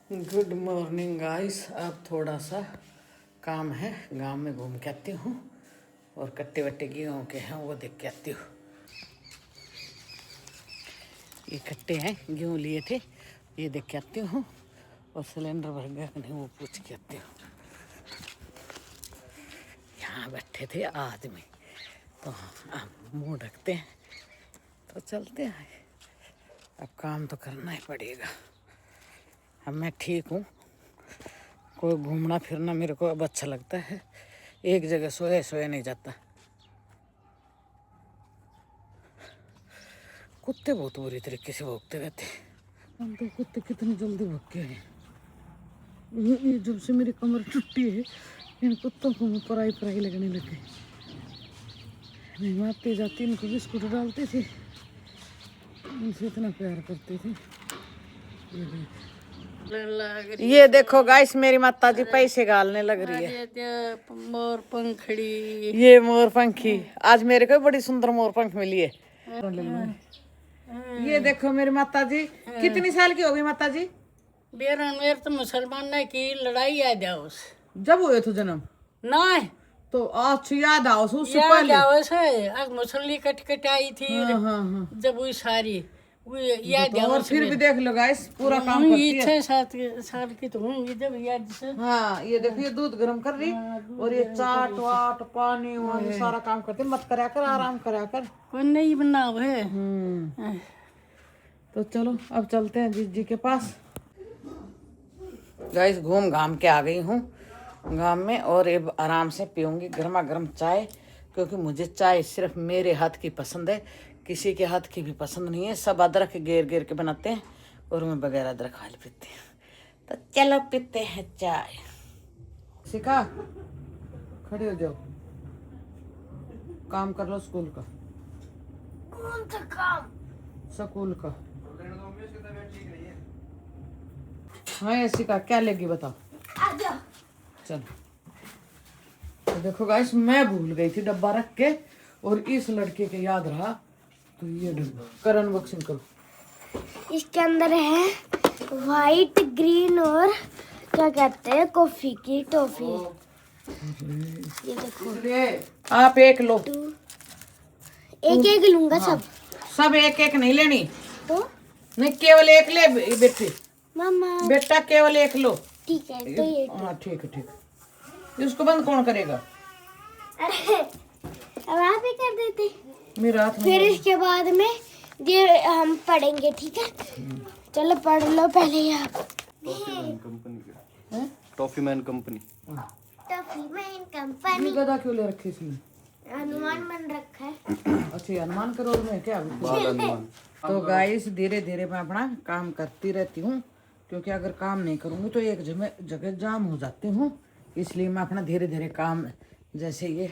Good morning guys. अब थोड़ा सा काम है, गांव में घूम के आती हूँ और कट्टे वट्टे गेहूँ के हैं वो देख के आती हूँ। ये कट्टे हैं, गेहूँ लिए थे, ये देख के आती हूँ और सिलेंडर भर गया कि नहीं वो पूछ के आती हूँ। यहाँ बैठे थे आदमी तो मुँह ढकते हैं तो चलते हैं। अब काम तो करना ही पड़ेगा। अब मैं ठीक हूँ, कोई घूमना फिरना मेरे को अब अच्छा लगता है, एक जगह सोया सोया नहीं जाता। कुत्ते बहुत बुरी तरीके से भौंकते रहते हैं। हम तो कुत्ते कितने जल्दी भौंके हैं। ये जब से मेरी कमर टूटी है इन कुत्तों को पराई पराई लगने लगे। मैं मारती जाती, इनको बिस्कुट डालती थी, इनसे इतना प्यार करती थी। ये देखो गाइस, मेरी माता जी पैसे गालने लग रही है। मोर पंखड़ी, ये मोर पंखी, आज मेरे को बड़ी सुंदर मोर पंख मिली है। ये देखो मेरी माता जी, कितनी साल की होगी माता जी? मेर तो मुसलमान की लड़ाई याद है उस जब हुए थे जन्म नहीं तो आज याद आओ उससे याद पहले। है आज मुसल्ली कट आई थी। हाँ। जब वो सारी वो याद तो और फिर भी देख लो गाइस, पूरा काम करती है। 6-7 साल की तो हूँ जब याद से। हाँ ये देखो, ये दूध गर्म कर रही और ये चाट वाट पानी वानी सारा काम करती। मत करा कर, आराम करा कर, कोई नहीं बनाओ है। तो चलो अब चलते हैं जीजी के पास। गाइस घूम घाम के आ गई हूँ गांव में और अब आराम से पीऊंगी गर्मा गर्म चाय, क्योंकि मुझे चाय सिर्फ मेरे हाथ की पसंद है, किसी के हाथ की भी पसंद नहीं है। सब अदरक गेर गेर के बनाते हैं और मैं बगैर अदरक खाली पीते हैं। तो चलो पीते हैं चाय। सिखा खड़े हो जाओ, काम कर लो स्कूल का। कौन सा काम? स्कूल का। हाँ ऐसी का क्या लेगी बताओ। चलो तो देखो गाइस, मैं भूल गई थी डब्बा रख के और इस लड़के के याद रहा, तो ये डब्बा कर अनबॉक्सिंग करो। इसके अंदर है वाइट ग्रीन और क्या कहते हैं कॉफी की टॉफी। ये देखो, आप एक लो। एक एक लूंगा। हाँ, सब एक एक नहीं लेनी तो नहीं, केवल एक ले बेटी। मामा बेटा केवल एक लो। ठीक है तो ये हाँ ठीक है ठीक है। इसको बंद कौन करेगा? अरे अब आप ही कर देते। मेरा हाथ में। फिर इसके बाद में ये हम पढ़ेंगे, ठीक है? चलो पढ़ लो पहले ही आप। Toffee man company. Toffee man company. ये गधा क्यों ले रखे इसमें? हनुमान मन रखा है। अच्छा हनुमान के रोल में क्या? बाल हनुमान। तो गाइस धीरे धीरे मैं अपना काम करती रहती हूँ, क्योंकि अगर काम नहीं करूँगी तो एक जगह जाम हो जाती हूँ। इसलिए मैं अपना धीरे धीरे काम, जैसे ये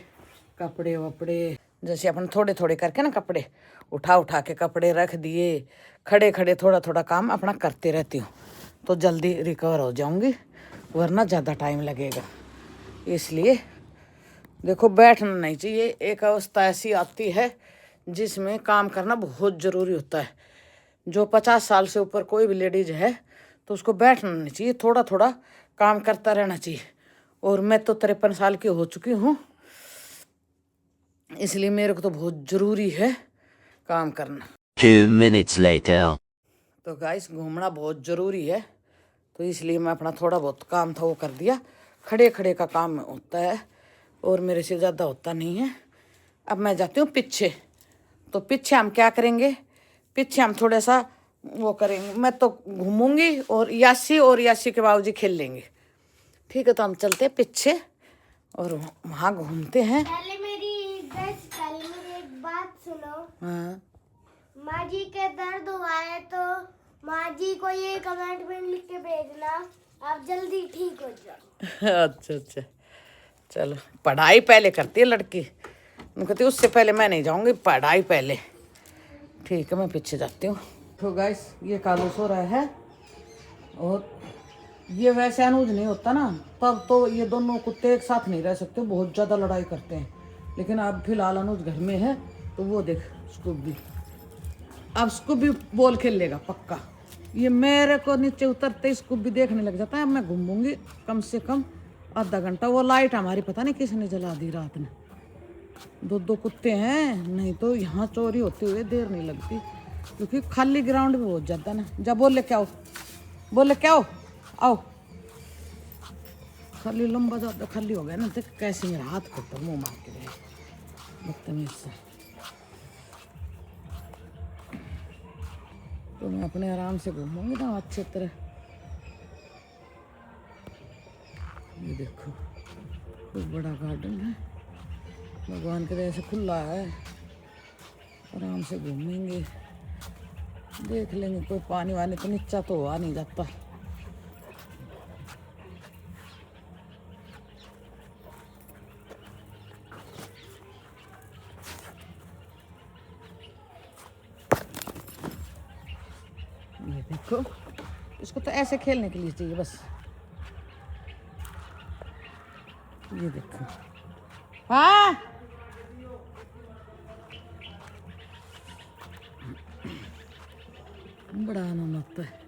कपड़े वपड़े, जैसे अपन थोड़े थोड़े करके ना कपड़े उठा के कपड़े रख दिए, खड़े खड़े थोड़ा थोड़ा काम अपना करती रहती हूँ, तो जल्दी रिकवर हो जाऊँगी, वरना ज़्यादा टाइम लगेगा। इसलिए देखो बैठना नहीं चाहिए। एक अवस्था ऐसी आती है जिसमें काम करना बहुत ज़रूरी होता है। जो 50 साल से ऊपर कोई भी लेडीज है तो उसको बैठना नहीं चाहिए, थोड़ा थोड़ा काम करता रहना चाहिए। और मैं तो 53 साल की हो चुकी हूँ, इसलिए मेरे को तो बहुत ज़रूरी है काम करना। 2 minutes later. तो गाइस घूमना बहुत ज़रूरी है, तो इसलिए मैं अपना थोड़ा बहुत काम था वो कर दिया। खड़े खड़े का काम होता है और मेरे से ज़्यादा होता नहीं है। अब मैं जाती हूँ पीछे। तो पीछे हम क्या करेंगे, पीछे हम थोड़ा सा वो करेंगे। मैं तो घूमूंगी और यासी के बाबूजी खेल लेंगे। ठीक है, तो हम चलते हैं पीछे और वहाँ घूमते हैं। पहले मेरी एक बात सुनो। हाँ माँ जी के दर्द हुआ है तो माँ जी को ये कमेंट में लिख के भेजना, आप जल्दी ठीक हो जाओ। अच्छा चलो, पढ़ाई पहले करती है लड़की, कहती है उससे पहले मैं नहीं जाऊंगी, पढ़ाई पहले। ठीक है मैं पीछे जाती हूँ। तो गाइस ये कालू सो रहा है और ये वैसे अनुज नहीं होता ना तब तो ये दोनों कुत्ते एक साथ नहीं रह सकते, बहुत ज़्यादा लड़ाई करते हैं। लेकिन अब फिलहाल अनुज घर में है तो वो देख स्कूबी, अब स्कूबी बॉल खेल लेगा पक्का। ये मेरे को नीचे उतरते इसको भी देखने लग जाता है। अब मैं घूमूंगी कम से कम आधा घंटा। वो लाइट हमारी पता नहीं किसने जला दी रात में। दो कुत्ते हैं, नहीं तो यहाँ चोरी होते हुए देर नहीं लगती, क्योंकि खाली ग्राउंड में बहुत जाता ना। जा बोल ले क्या हो, बोल ले क्या हो, आओ। खाली लंबा ज्यादा खाली हो गया ना, देख कैसे मेरा हाथ खोटा मुँह मार के गए बदतमीज से। तो मैं अपने आराम से घूमूंगी ना अच्छे तरह। ये देखो खूब बड़ा गार्डन है, भगवान के दया से खुला है। आराम से घूमेंगे, देख लेंगे। कोई पानी वानी तो नीचा तो आ नहीं जाता। ये देखो, इसको तो ऐसे खेलने के लिए चाहिए बस। ये देखो, हाँ बड़ा आनंद आता है।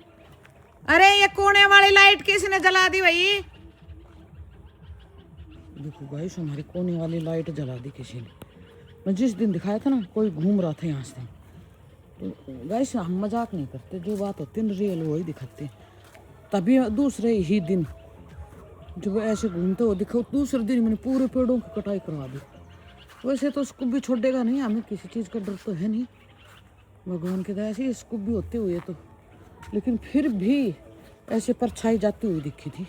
अरे ये कोने वाली लाइट किसने जला दी भाई? देखो गाइस, हमारी कोने वाली लाइट जला दी किसी ने। मैं जिस दिन दिखाया था ना, कोई घूम रहा था यहाँ से। तो गाइस हम मजाक नहीं करते, जो बात होती है रियल वही दिखाते हैं। तभी दूसरे ही दिन जब ऐसे घूमते हो दिखो, दूसरे दिन मैंने पूरे पेड़ों की कटाई करवा दी। वैसे तो उसको भी छोड़ेगा नहीं, हमें किसी चीज़ का डर तो है नहीं, भगवान की दया से इसको भी होते हुए तो। लेकिन फिर भी ऐसे परछाई जाती हुई दिखी थी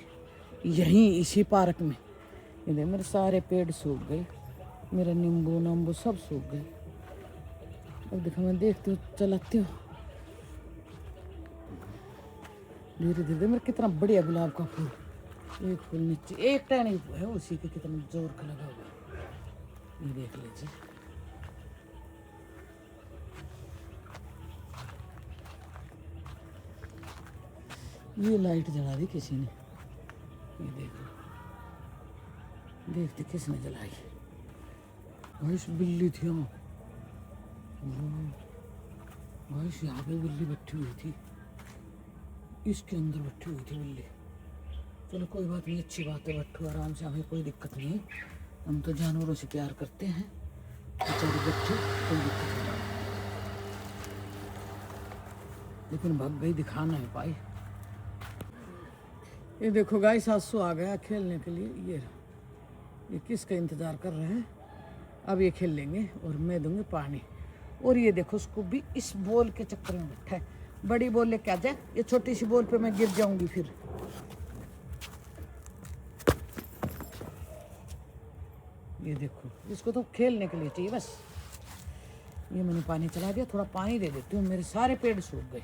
यहीं इसी पार्क में। ये मेरे सारे पेड़ सूख गए, मेरे नींबू नाम्बू सब सूख गए। अब देखो मैं देखती हूँ, चलाती हूँ धीरे धीरे। मेरा कितना बढ़िया गुलाब का फूल, एक फूल नीचे एक टहनी है उसी के, कितना जोर का लगा हुआ। ये देख लीजिए, ये लाइट जला दी किसी ने। ये देखो, देखते किसने जलाई। भैंस बिल्ली थी यहाँ, भैंस यहाँ पे बिल्ली बैठी हुई थी, इसके अंदर बैठी हुई थी बिल्ली। चलो कोई बात नहीं, अच्छी बात है, बैठो आराम से, हमें कोई दिक्कत नहीं। हम तो जानवरों से प्यार करते हैं। बेचारी बैठी, कोई दिक्कत नहीं, लेकिन भाग गई, दिखा नहीं पाई। ये देखो गाइस, सासू आ गया खेलने के लिए। ये किसका इंतजार कर रहे हैं? अब ये खेल लेंगे और मैं दूंगी पानी। और ये देखो, उसको भी इस बॉल के चक्कर में बैठा है। बड़ी बॉल लेके आ जाए, ये छोटी सी बॉल पे मैं गिर जाऊंगी फिर। ये देखो, इसको तो खेलने के लिए चाहिए बस। ये मैंने पानी चला दिया, थोड़ा पानी दे देती हूँ, मेरे सारे पेड़ सूख गए।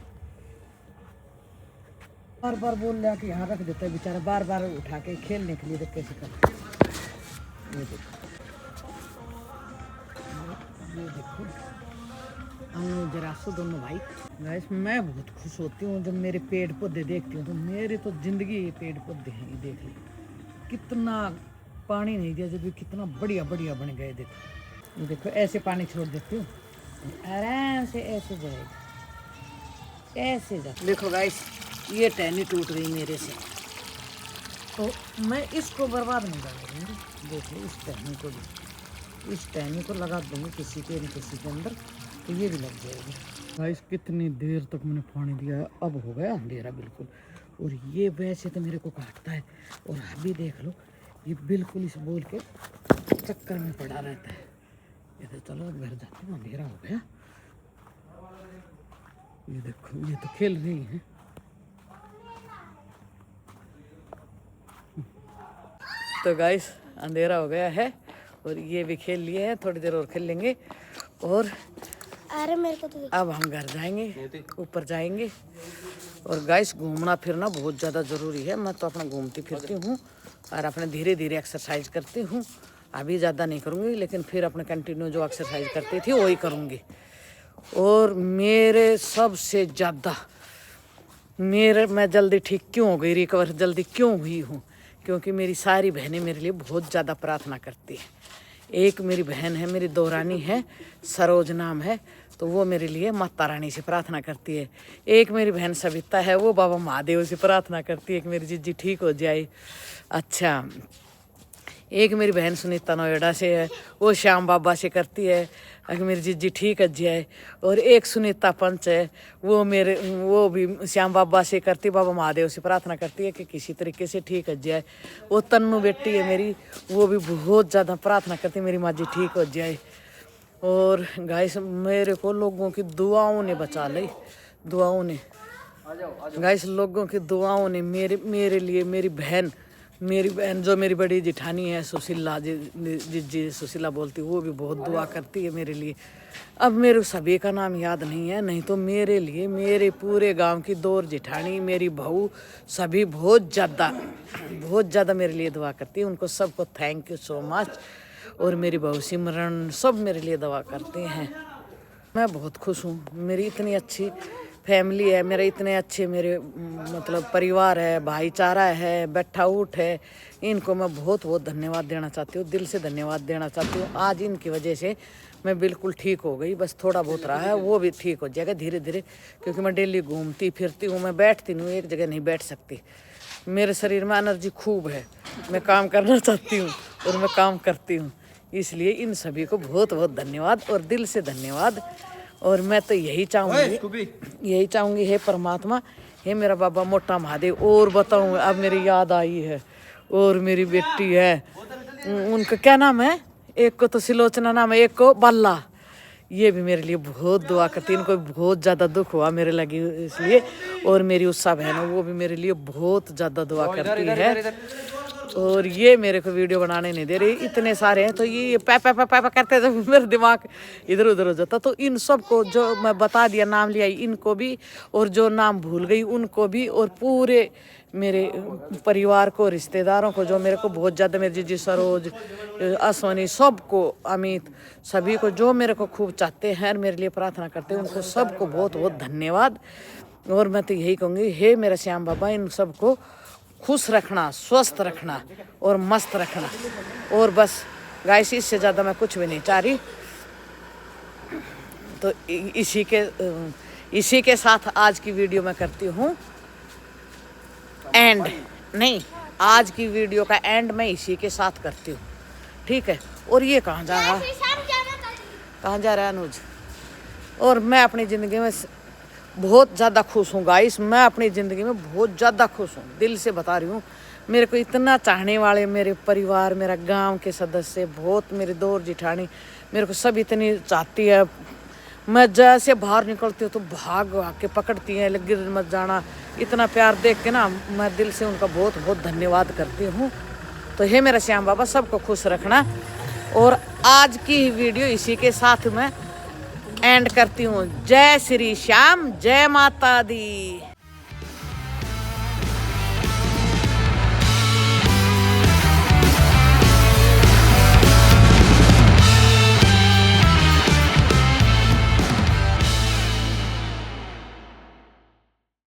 बार बार बोल रहा कि यहाँ रख देता है बेचारा, बार बार उठा के खेलने के लिए। देख कैसे कर, ये देखो, ये देखो, हम जरा सो दोनों भाई। गाइस मैं बहुत खुश होती हूँ जब मेरे पेड़ पौधे देखती हूँ, तो मेरे तो जिंदगी ये पेड़ पौधे हैं। ये देख लो, कितना पानी नहीं दिया, जब भी कितना बढ़िया बढ़िया बन गए। देखो, ये देखो, ऐसे पानी छोड़ देती हूँ, आराम से ऐसे जाएगा, ऐसे जा। देखो गाइस, ये टहनी टूट गई मेरे से, तो मैं इसको बर्बाद नहीं कर दूँगी। देखो इस टहनी को भी, इस टहनी को लगा दूँगी किसी के न किसी के अंदर, तो ये भी लग जाएगी। गाइस कितनी देर तक मैंने पानी दिया, अब हो गया अंधेरा बिल्कुल। और ये वैसे तो मेरे को काटता है, और अभी देख लो ये बिल्कुल इस बॉल के चक्कर में पड़ा रहता है। ये तो चलो घर जाते हैं, अंधेरा हो गया। ये देखो, ये तो खेल रही है। तो गाइस अंधेरा हो गया है और ये भी खेल लिए हैं, थोड़ी देर और खेल लेंगे और अरे मेरे को तो अब हम घर जाएंगे, ऊपर जाएंगे। और गाइस घूमना फिरना बहुत ज़्यादा ज़रूरी है। मैं तो अपना घूमती फिरती हूँ और अपने धीरे धीरे एक्सरसाइज करती हूँ। अभी ज़्यादा नहीं करूँगी, लेकिन फिर अपने कंटिन्यू जो एक्सरसाइज करती थी वही करूँगी। और मेरे सबसे ज़्यादा मैं जल्दी ठीक क्यों हो गई, रिकवर जल्दी क्यों हुई हूँ, क्योंकि मेरी सारी बहनें मेरे लिए बहुत ज़्यादा प्रार्थना करती हैं। एक मेरी बहन है, मेरी दौरानी है, सरोज नाम है, तो वो मेरे लिए माता रानी से प्रार्थना करती है। एक मेरी बहन सविता है, वो बाबा महादेव से प्रार्थना करती है कि मेरी जीजी ठीक हो जाए। अच्छा, एक मेरी बहन सुनीता नोएडा से है, वो श्याम बाबा से करती है कि मेरी जीजी ठीक हो जाए। और एक सुनीता पंच है, वो भी श्याम बाबा से करती, बाबा महादेव से प्रार्थना करती है कि किसी तरीके से ठीक हो जाए। वो तन्नू बेटी है मेरी, वो भी बहुत ज़्यादा प्रार्थना करती है मेरी माँ जी ठीक हो जाए। और गाइस मेरे को लोगों की दुआओं ने बचा ली, दुआओं ने, गाइस लोगों की दुआओं ने मेरे लिए, मेरी बहन जो मेरी बड़ी जिठानी है सुशीला जी सुशीला बोलती, वो भी बहुत दुआ करती है मेरे लिए। अब मेरे सभी का नाम याद नहीं है, नहीं तो मेरे लिए मेरे पूरे गांव की 2 जिठानी, मेरी बहू, सभी बहुत ज़्यादा मेरे लिए दुआ करती है। उनको सबको थैंक यू सो मच। और मेरी बहू सिमरन सब मेरे लिए दुआ करते हैं। मैं बहुत खुश हूँ, मेरी इतनी अच्छी फैमिली है, मेरे इतने अच्छे मेरे मतलब परिवार है, भाईचारा है, बैठा उठ है। इनको मैं बहुत धन्यवाद देना चाहती हूँ, दिल से धन्यवाद देना चाहती हूँ। आज इनकी वजह से मैं बिल्कुल ठीक हो गई, बस थोड़ा बहुत रहा है वो भी ठीक हो जाएगा धीरे धीरे, क्योंकि मैं डेली घूमती फिरती हूँ, मैं बैठती नहीं हूँ, एक जगह नहीं बैठ सकती। मेरे शरीर में एनर्जी खूब है, मैं काम करना चाहती हूँ और मैं काम करती हूँ। इसलिए इन सभी को बहुत धन्यवाद और दिल से धन्यवाद। और मैं तो यही चाहूँगी हे परमात्मा, हे मेरा बाबा मोटा महादेव। और बताऊँ, अब मेरी याद आई है, और मेरी बेटी है, उनका क्या नाम है, एक को तो सिलोचना नाम है, एक को बल्ला, ये भी मेरे लिए बहुत दुआ करती है। इनको बहुत ज़्यादा दुख हुआ मेरे लगी इसलिए। और मेरी उत्साह बहन है, वो भी मेरे लिए बहुत ज़्यादा दुआ करती है। और ये मेरे को वीडियो बनाने नहीं दे रही, इतने सारे हैं, तो ये पैपा करते तो मेरा दिमाग इधर उधर हो जाता। तो इन सब को जो मैं बता दिया, नाम लिया, इनको भी, और जो नाम भूल गई उनको भी, और पूरे मेरे परिवार को, रिश्तेदारों को, जो मेरे को बहुत ज़्यादा, मेरी जीजी सरोज, अश्वनी, सबको, अमित, सभी को जो मेरे को खूब चाहते हैं, मेरे लिए प्रार्थना करते हैं, उनको सबको बहुत धन्यवाद। और मैं तो यही कहूँगी, हे मेरा श्याम बाबा, इन सबको खुश रखना, स्वस्थ रखना और मस्त रखना। और बस गाइस, इससे ज़्यादा मैं कुछ भी नहीं चाह रही। तो इसी के साथ आज की वीडियो मैं करती हूँ एंड। नहीं, आज की वीडियो का एंड मैं इसी के साथ करती हूँ, ठीक है। और ये कहाँ जा रहा है अनुज? और मैं अपनी ज़िंदगी में बहुत ज़्यादा खुश हूँ गाइस, मैं अपनी ज़िंदगी में बहुत ज़्यादा खुश हूँ, दिल से बता रही हूँ। मेरे को इतना चाहने वाले मेरे परिवार, मेरा गांव के सदस्य, बहुत मेरे 2 जिठानी, मेरे को सब इतनी चाहती है। मैं जैसे बाहर निकलती हूँ तो भाग के पकड़ती हैं, गिर मत जाना, इतना प्यार देख के ना मैं दिल से उनका बहुत धन्यवाद करती हूँ। तो हे मेरा श्याम बाबा, सबको खुश रखना। और आज की वीडियो इसी के साथ मैं एंड करती हूँ। जय श्री श्याम, जय माता दी।